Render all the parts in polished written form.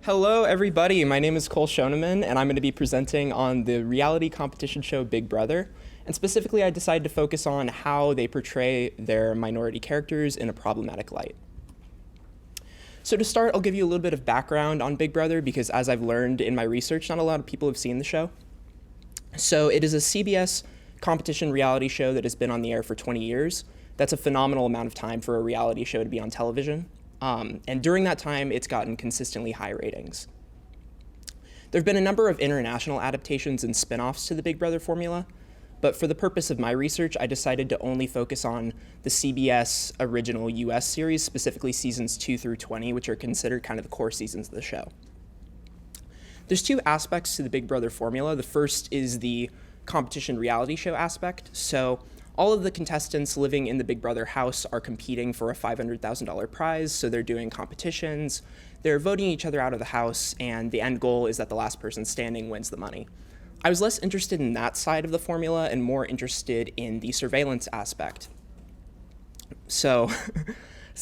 Hello, everybody. My name is Cole Schoneman, and I'm going to be presenting on the reality competition show Big Brother. And specifically, I decided to focus on how they portray their minority characters in a problematic light. So to start, I'll give you a little bit of background on Big Brother because as I've learned in my research, not a lot of people have seen the show. So it is a CBS competition reality show that has been on the air for 20 years. That's a phenomenal amount of time for a reality show to be on television. And during that time, it's gotten consistently high ratings. There have been a number of international adaptations and spin-offs to the Big Brother formula, but for the purpose of my research, I decided to only focus on the CBS original US series, specifically seasons 2 through 20, which are considered kind of the core seasons of the show. There's two aspects to the Big Brother formula. The first is the competition reality show aspect. So all of the contestants living in the Big Brother house are competing for a $500,000 prize, so they're doing competitions, they're voting each other out of the house, and the end goal is that the last person standing wins the money. I was less interested in that side of the formula and more interested in the surveillance aspect. So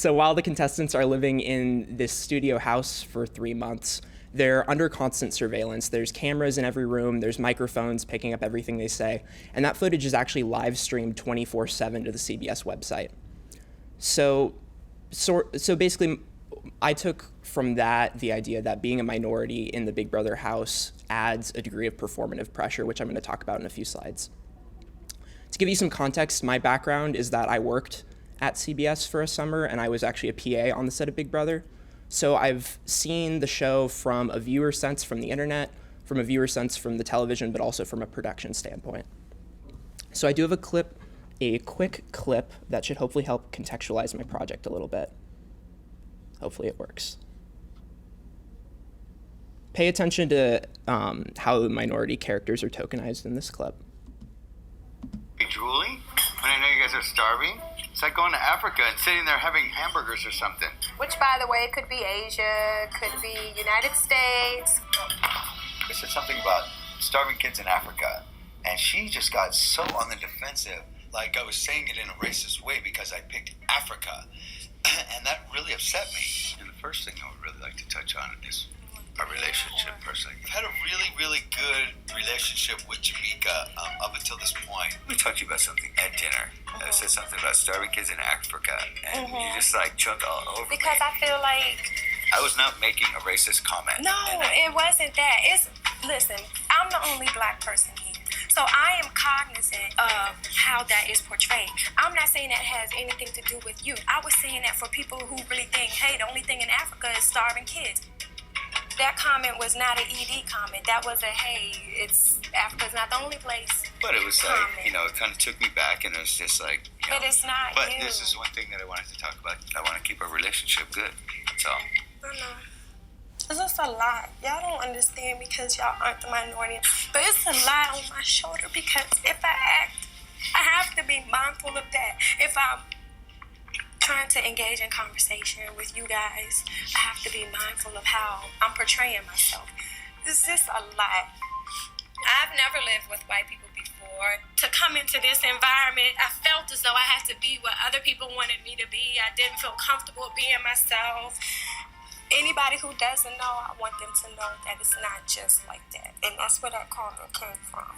while the contestants are living in this studio house for 3 months, they're under constant surveillance. There's cameras in every room, there's microphones picking up everything they say, and that footage is actually live streamed 24/7 to the CBS website. So basically, I took from that the idea that being a minority in the Big Brother house adds a degree of performative pressure, which I'm going to talk about in a few slides. To give you some context, my background is that I worked at CBS for a summer, and I was actually a PA on the set of Big Brother. So I've seen the show from a viewer sense from the internet, from a viewer sense from the television, but also from a production standpoint. So I do have a quick clip that should hopefully help contextualize my project a little bit. Hopefully it works. Pay attention to how the minority characters are tokenized in this clip. Hey, Julie, when I know you guys are starving, it's like going to Africa and sitting there having hamburgers or something. Which, by the way, could be Asia, could be United States. I said something about starving kids in Africa, and she just got so on the defensive, like I was saying it in a racist way because I picked Africa, and that really upset me. And the first thing I would really like to touch on is our relationship personally. I've had a really, really good relationship with Jamaica up until this point. Let me talk to you about something at dinner. I said something about starving kids in Africa, and you just like chunk all over Because me. I feel like... I was not making a racist comment. No, it wasn't that. Listen, I'm the only black person here. So I am cognizant of how that is portrayed. I'm not saying that has anything to do with you. I was saying that for people who really think, hey, the only thing in Africa is starving kids. That comment was not an ED comment. That was a, hey, Africa's not the only place. But it was comment. like, it kind of took me back, and it was just like, But it's not But you. this is one thing that I wanted to talk about. I want to keep our relationship good. So. I know. It's just a lot. Y'all don't understand because y'all aren't the minority. But it's a lot on my shoulder because if I act, I have to be mindful of that. If I'm trying to engage in conversation with you guys, I have to be mindful of how I'm portraying myself. It's just a lot. I've never lived with white people before. To come into this environment, I felt as though I had to be what other people wanted me to be. I didn't feel comfortable being myself. Anybody who doesn't know, I want them to know that it's not just like that. And that's where that comment came from.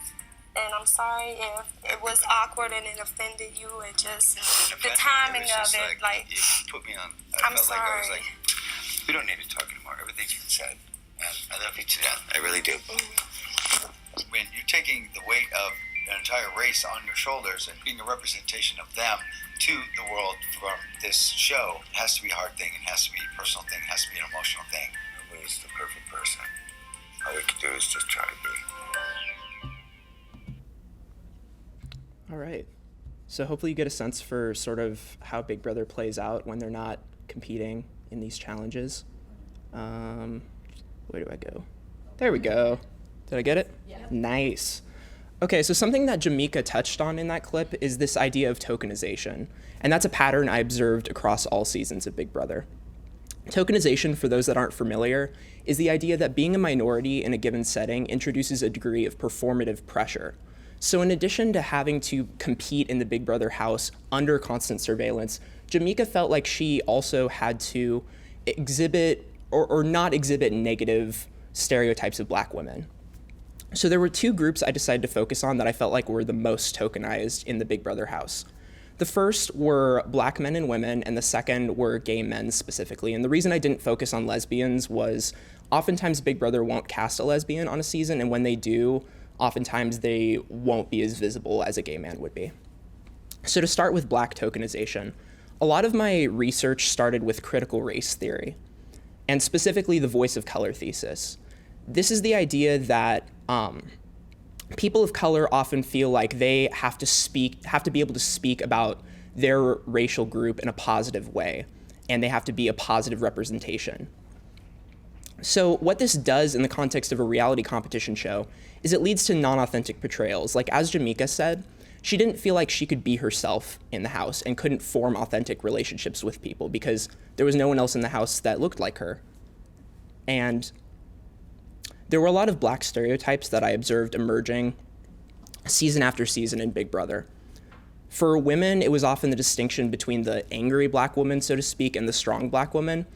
And I'm sorry if it was awkward and it offended you. It just, the timing of it, like, you put me on. I'm felt like I was sorry. like, we don't need to talk anymore. Everything's been said. And I love you to death. I really do. When you're taking the weight of an entire race on your shoulders and being a representation of them to the world from this show, it has to be a hard thing. It has to be a personal thing. It has to be an emotional thing. Nobody's the perfect person. All we can do is just try to be. All right. So hopefully you get a sense for sort of how Big Brother plays out when they're not competing in these challenges. Where do I go? There we go. Did I get it? Yeah. Nice. Okay, so something that Jamaica touched on in that clip is this idea of tokenization. And that's a pattern I observed across all seasons of Big Brother. Tokenization, for those that aren't familiar, is the idea that being a minority in a given setting introduces a degree of performative pressure. So in addition to having to compete in the Big Brother house under constant surveillance, Jamaica felt like she also had to exhibit or not exhibit negative stereotypes of Black women. So there were two groups I decided to focus on that I felt like were the most tokenized in the Big Brother house. The first were Black men and women, and the second were gay men specifically. And the reason I didn't focus on lesbians was oftentimes Big Brother won't cast a lesbian on a season, and when they do, oftentimes they won't be as visible as a gay man would be. So to start with Black tokenization, a lot of my research started with critical race theory, and specifically the voice of color thesis. This is the idea that people of color often feel like they have to be able to speak about their racial group in a positive way, and they have to be a positive representation. So what this does in the context of a reality competition show is it leads to non-authentic portrayals. Like, as Jamaica said, she didn't feel like she could be herself in the house and couldn't form authentic relationships with people because there was no one else in the house that looked like her. And there were a lot of Black stereotypes that I observed emerging season after season in Big Brother. For women, it was often the distinction between the angry Black woman, so to speak, and the strong Black woman.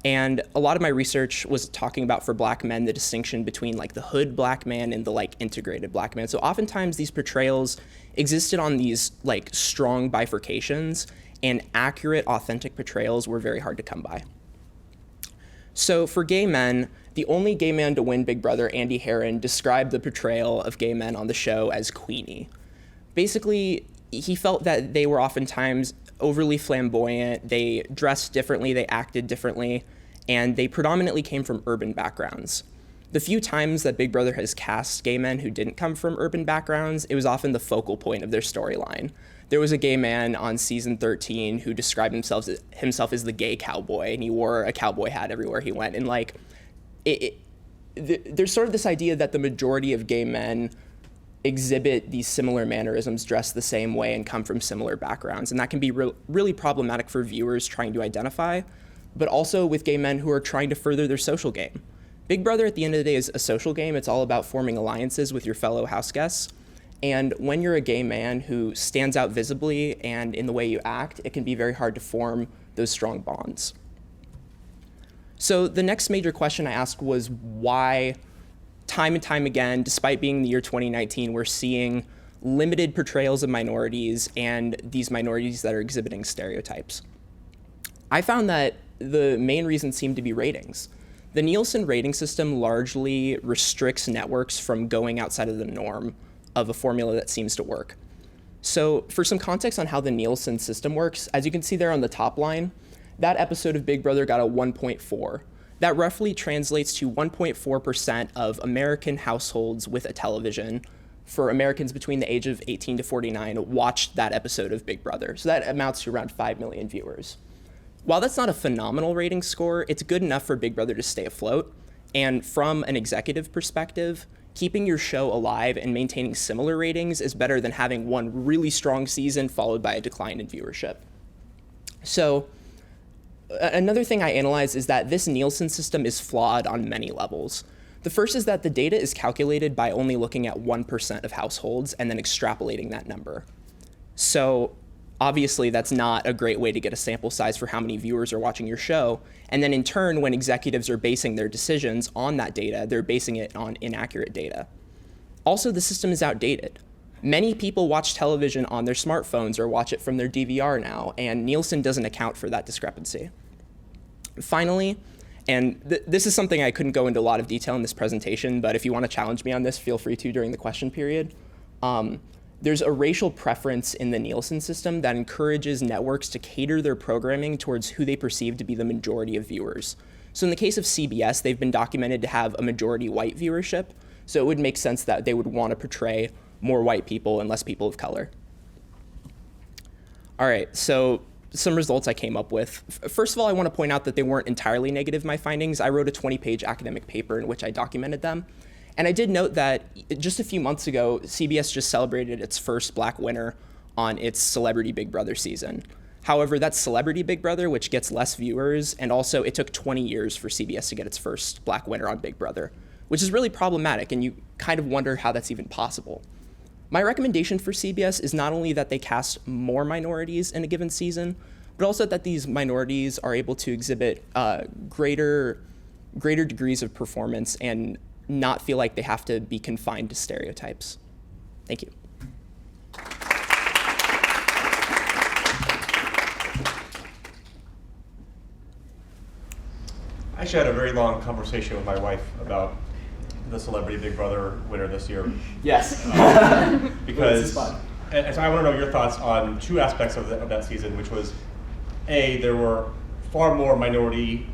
And a lot of my research was talking about, for Black men, the distinction between like the hood Black man and the like integrated Black man. So oftentimes these portrayals existed on these like strong bifurcations, and accurate, authentic portrayals were very hard to come by. So for gay men, the only gay man to win Big Brother, Andy Herron, described the portrayal of gay men on the show as queenie. Basically, he felt that they were oftentimes overly flamboyant, they dressed differently, they acted differently, and they predominantly came from urban backgrounds. The few times that Big Brother has cast gay men who didn't come from urban backgrounds, it was often the focal point of their storyline. There was a gay man on season 13 who described himself as the gay cowboy, and he wore a cowboy hat everywhere he went. And like, there's sort of this idea that the majority of gay men exhibit these similar mannerisms, dress the same way, and come from similar backgrounds. And that can be really problematic for viewers trying to identify, but also with gay men who are trying to further their social game. Big Brother, at the end of the day, is a social game. It's all about forming alliances with your fellow house guests. And when you're a gay man who stands out visibly and in the way you act, it can be very hard to form those strong bonds. So the next major question I asked was why, time and time again, despite being the year 2019, we're seeing limited portrayals of minorities and these minorities that are exhibiting stereotypes. I found that the main reason seemed to be ratings. The Nielsen rating system largely restricts networks from going outside of the norm of a formula that seems to work. So for some context on how the Nielsen system works, as you can see there on the top line, that episode of Big Brother got a 1.4. That roughly translates to 1.4% of American households with a television for Americans between the age of 18 to 49 watched that episode of Big Brother. So that amounts to around 5 million viewers. While that's not a phenomenal rating score, it's good enough for Big Brother to stay afloat. And from an executive perspective, keeping your show alive and maintaining similar ratings is better than having one really strong season followed by a decline in viewership. So another thing I analyzed is that this Nielsen system is flawed on many levels. The first is that the data is calculated by only looking at 1% of households and then extrapolating that number. So obviously that's not a great way to get a sample size for how many viewers are watching your show. And then in turn, when executives are basing their decisions on that data, they're basing it on inaccurate data. Also, the system is outdated. Many people watch television on their smartphones or watch it from their DVR now, and Nielsen doesn't account for that discrepancy. Finally, and this is something I couldn't go into a lot of detail in this presentation, but if you want to challenge me on this, feel free to during the question period. There's a racial preference in the Nielsen system that encourages networks to cater their programming towards who they perceive to be the majority of viewers. So in the case of CBS, they've been documented to have a majority white viewership, so it would make sense that they would want to portray more white people and less people of color. All right, so some results I came up with. First of all, I want to point out that they weren't entirely negative, my findings. I wrote a 20-page academic paper in which I documented them. And I did note that just a few months ago, CBS just celebrated its first Black winner on its Celebrity Big Brother season. However, that's Celebrity Big Brother, which gets less viewers, and also it took 20 years for CBS to get its first Black winner on Big Brother, which is really problematic, and you kind of wonder how that's even possible. My recommendation for CBS is not only that they cast more minorities in a given season, but also that these minorities are able to exhibit greater greater degrees of performance and not feel like they have to be confined to stereotypes. Thank you. I actually had a very long conversation with my wife about the Celebrity Big Brother winner this year. Yes. Because, This is fun. and so I want to know your thoughts on two aspects of that season, which was, A, there were far more minority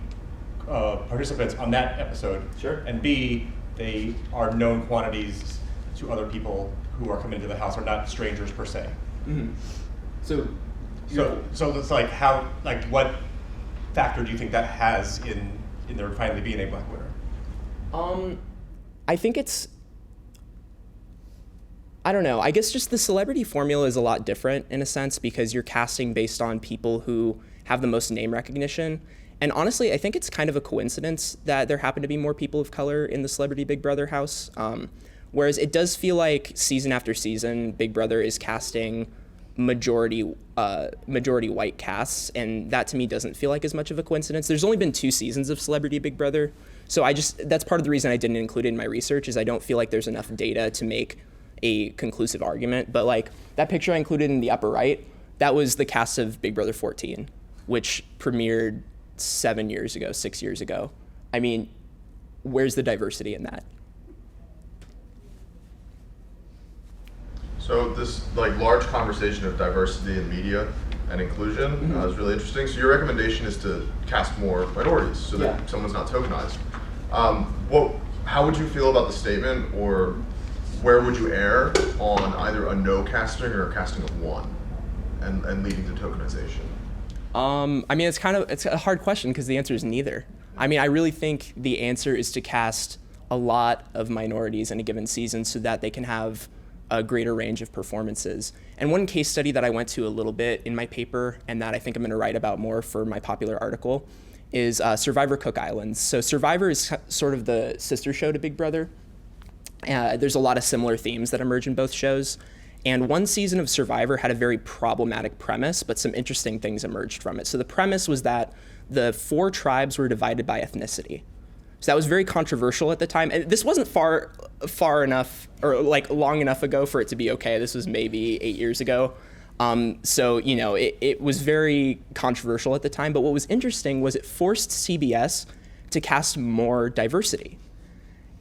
participants on that episode. Sure. And B, they are known quantities to other people who are coming into the house, are not strangers per se. Mm-hmm. So it's like what factor do you think that has in there finally being a black winner? I think I don't know. I guess just the celebrity formula is a lot different in a sense because you're casting based on people who have the most name recognition. And honestly, I think it's kind of a coincidence that there happen to be more people of color in the Celebrity Big Brother house. Whereas it does feel like season after season, Big Brother is casting majority white casts, and that to me doesn't feel like as much of a coincidence. There's only been 2 seasons of Celebrity Big Brother, so that's part of the reason I didn't include it in my research is I don't feel like there's enough data to make a conclusive argument. But like that picture I included in the upper right, that was the cast of Big Brother 14, which premiered 6 years ago. I mean, where's the diversity in that? So this large conversation of diversity in media and inclusion is really interesting. So your recommendation is to cast more minorities so that someone's not tokenized. How would you feel about the statement, or where would you err on either a no casting or a casting of one and leading to tokenization? I mean, it's a hard question because the answer is neither. I mean, I really think the answer is to cast a lot of minorities in a given season so that they can have a greater range of performances. And one case study that I went to a little bit in my paper and that I think I'm going to write about more for my popular article is Survivor Cook Islands. So Survivor is sort of the sister show to Big Brother. There's a lot of similar themes that emerge in both shows. And one season of Survivor had a very problematic premise, but some interesting things emerged from it. So the premise was that the 4 tribes were divided by ethnicity. So that was very controversial at the time. And this wasn't far enough or long enough ago for it to be okay. This was maybe 8 years ago. So, it was very controversial at the time. But what was interesting was it forced CBS to cast more diversity.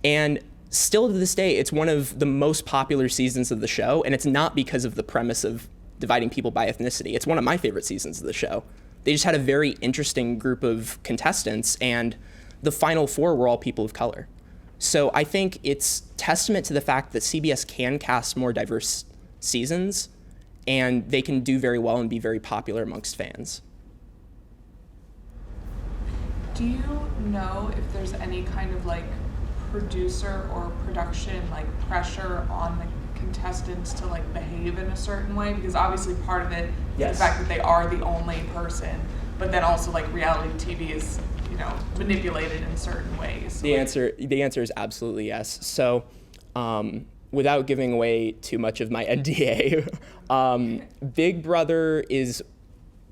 And still to this day, it's one of the most popular seasons of the show. And it's not because of the premise of dividing people by ethnicity. It's one of my favorite seasons of the show. They just had a very interesting group of contestants, and the final 4 were all people of color. So I think it's testament to the fact that CBS can cast more diverse seasons, and they can do very well and be very popular amongst fans. Do you know if there's any kind of producer or production pressure on the contestants to behave in a certain way? Because obviously part of it is the fact that they are the only person, but then also reality TV is manipulated in certain ways. The answer is absolutely yes. So without giving away too much of my NDA, Big Brother is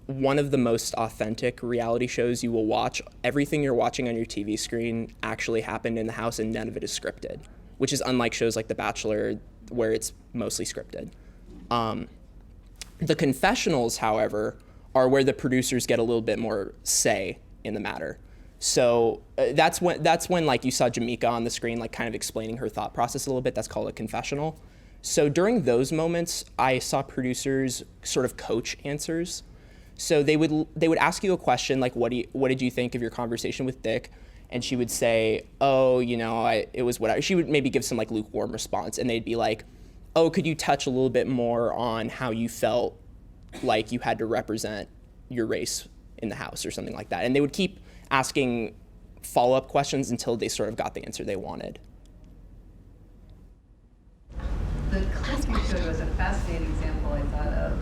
one of the most authentic reality shows you will watch. Everything you're watching on your TV screen actually happened in the house, and none of it is scripted, which is unlike shows like The Bachelor, where it's mostly scripted. The confessionals, however, are where the producers get a little bit more say in the matter. So that's when you saw Jamaica on the screen, kind of explaining her thought process a little bit. That's called a confessional. So during those moments, I saw producers sort of coach answers. So they would ask you a question like, what did you think of your conversation with Dick? And she would say, it was whatever. She would maybe give some lukewarm response, and they'd be like, oh, could you touch a little bit more on how you felt like you had to represent your race in the house or something like that? And they would keep asking follow-up questions until they sort of got the answer they wanted. The clip you showed was a fascinating example, I thought, of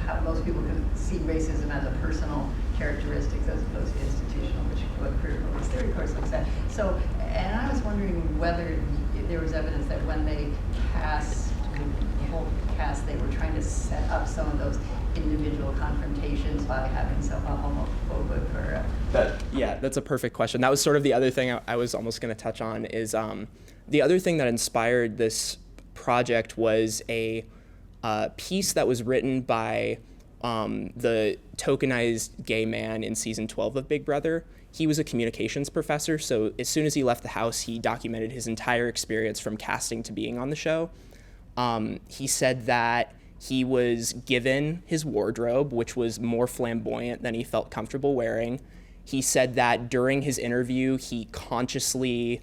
how most people can see racism as a personal characteristic as opposed to institutional, which what critical race theory course looks at. So, and I was wondering whether there was evidence that when they cast the whole cast, they were trying to set up some of those individual confrontations by having some homophobic or That's a perfect question. That was sort of the other thing I was almost going to touch on is the other thing that inspired this project was a piece that was written by the tokenized gay man in season 12 of Big Brother. He was a communications professor, so as soon as he left the house, he documented his entire experience from casting to being on the show. He said that he was given his wardrobe, which was more flamboyant than he felt comfortable wearing. He said that during his interview, he consciously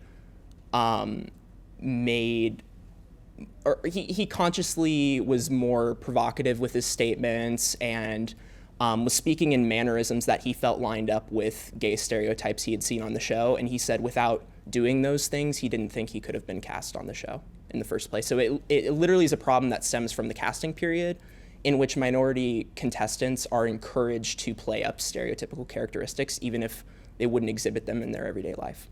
he consciously was more provocative with his statements and was speaking in mannerisms that he felt lined up with gay stereotypes he had seen on the show. And he said without doing those things, he didn't think he could have been cast on the show in the first place. So it literally is a problem that stems from the casting period in which minority contestants are encouraged to play up stereotypical characteristics, even if they wouldn't exhibit them in their everyday life.